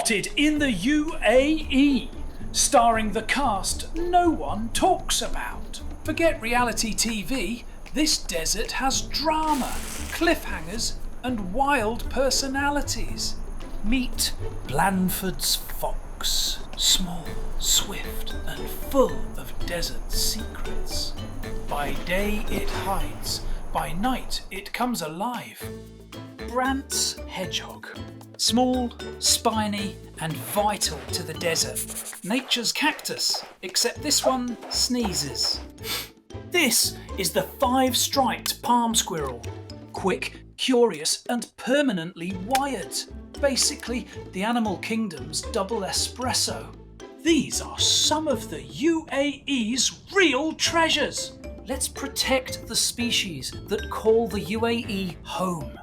Started in the UAE, starring the cast no one talks about. Forget reality TV, this desert has drama, cliffhangers and wild personalities. Meet Blandford's fox, small, swift and full of desert secrets. By day it hides, by night it comes alive. Brant's hedgehog, small, spiny and vital to the desert. Nature's cactus, except this one sneezes. This is the five-striped palm squirrel. Quick, curious and permanently wired. Basically, the animal kingdom's double espresso. These are some of the UAE's real treasures. Let's protect the species that call the UAE home.